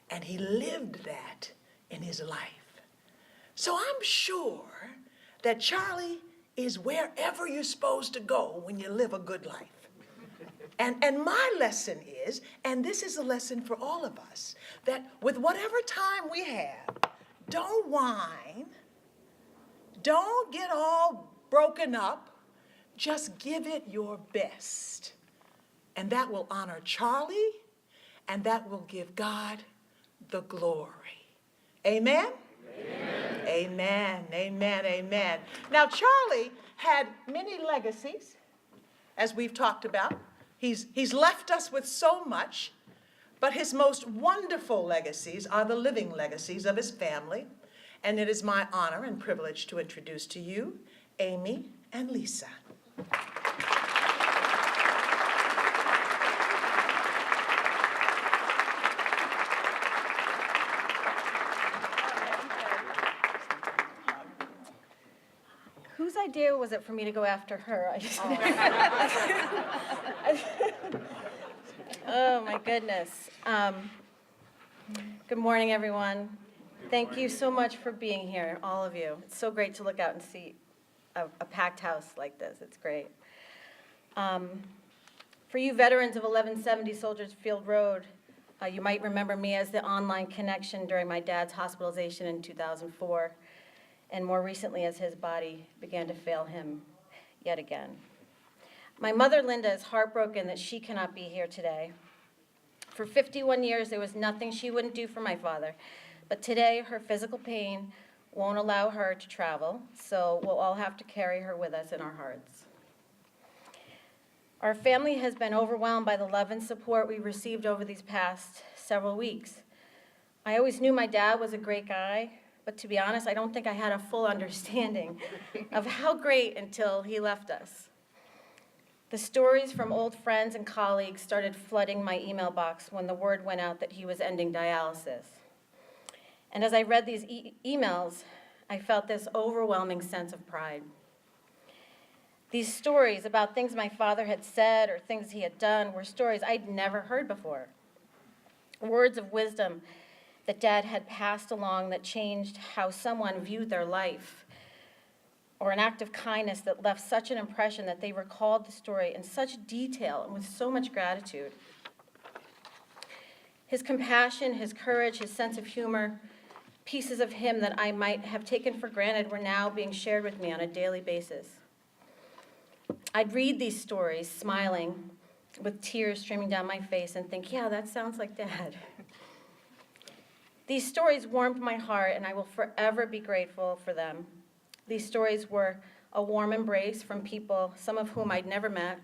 and he lived that in his life. So I'm sure that Charlie is wherever you're supposed to go when you live a good life. And my lesson is, and this is a lesson for all of us, that with whatever time we have, don't whine, don't get all broken up, just give it your best. And that will honor Charlie, and that will give God the glory. Amen? Amen. Amen, amen, amen. Now, Charlie had many legacies, as we've talked about. He's left us with so much, but his most wonderful legacies are the living legacies of his family. And it is my honor and privilege to introduce to you Amy and Lisa. Whose idea was it for me to go after her? Oh my goodness. Good morning, everyone. Thank you so much for being here, all of you. It's so great to look out and see a packed house like this. It's great. For you veterans of 1170 Soldiers Field Road, you might remember me as the online connection during my dad's hospitalization in 2004, and more recently as his body began to fail him yet again. My mother, Linda, is heartbroken that she cannot be here today. For 51 years, there was nothing she wouldn't do for my father, but today her physical pain won't allow her to travel, so we'll all have to carry her with us in our hearts. Our family has been overwhelmed by the love and support we received over these past several weeks. I always knew my dad was a great guy, but to be honest, I don't think I had a full understanding of how great until he left us. The stories from old friends and colleagues started flooding my email box when the word went out that he was ending dialysis. And as I read these emails, I felt this overwhelming sense of pride. These stories about things my father had said or things he had done were stories I'd never heard before. Words of wisdom that Dad had passed along that changed how someone viewed their life, or an act of kindness that left such an impression that they recalled the story in such detail and with so much gratitude. His compassion, his courage, his sense of humor, pieces of him that I might have taken for granted were now being shared with me on a daily basis. I'd read these stories, smiling, with tears streaming down my face, and think, yeah, that sounds like Dad. These stories warmed my heart, and I will forever be grateful for them. These stories were a warm embrace from people, some of whom I'd never met,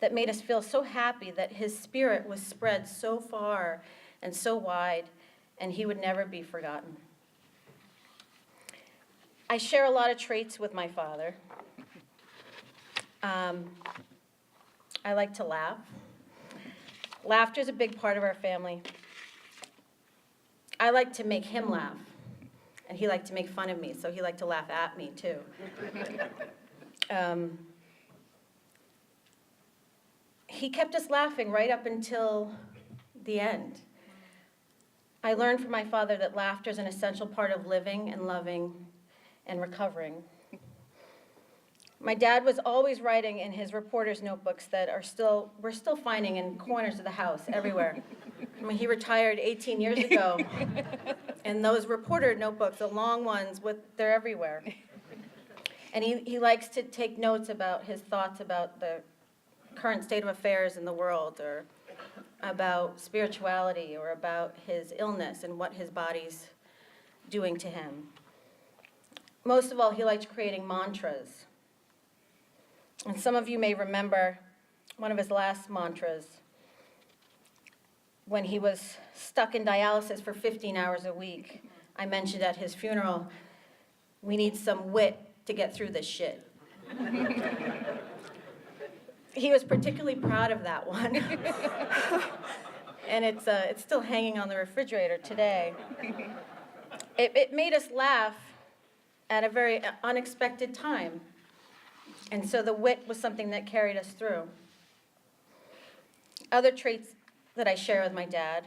that made us feel so happy that his spirit was spread so far and so wide, and he would never be forgotten. I share a lot of traits with my father. I like to laugh. Laughter is a big part of our family. I like to make him laugh, and he liked to make fun of me, so he liked to laugh at me, too. He kept us laughing right up until the end. I learned from my father that laughter is an essential part of living and loving and recovering. My dad was always writing in his reporter's notebooks that we're still finding in corners of the house, everywhere. I mean, he retired 18 years ago, and those reporter notebooks, the long ones, they're everywhere. And he likes to take notes about his thoughts about the current state of affairs in the world, or about spirituality, or about his illness and what his body's doing to him. Most of all, he liked creating mantras. And some of you may remember one of his last mantras when he was stuck in dialysis for 15 hours a week. I mentioned at his funeral, we need some wit to get through this shit. He was particularly proud of that one. And it's still hanging on the refrigerator today. It made us laugh at a very unexpected time. And so the wit was something that carried us through. Other traits that I share with my dad.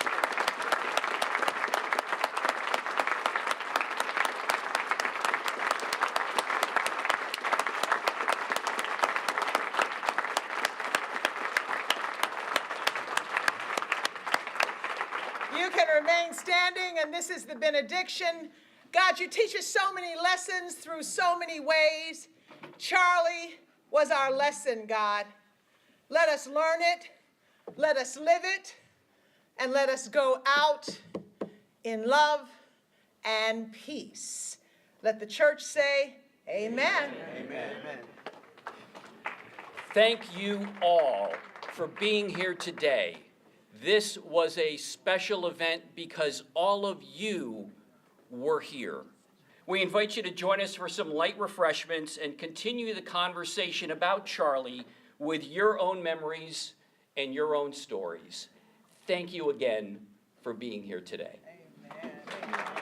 You can remain standing, and this is the benediction. God, you teach us so many lessons through so many ways. Charlie was our lesson, God. Let us learn it, let us live it, and let us go out in love and peace. Let the church say, amen. Amen. Thank you all for being here today. This was a special event because all of you were here. We invite you to join us for some light refreshments and continue the conversation about Charlie with your own memories and your own stories. Thank you again for being here today. Amen.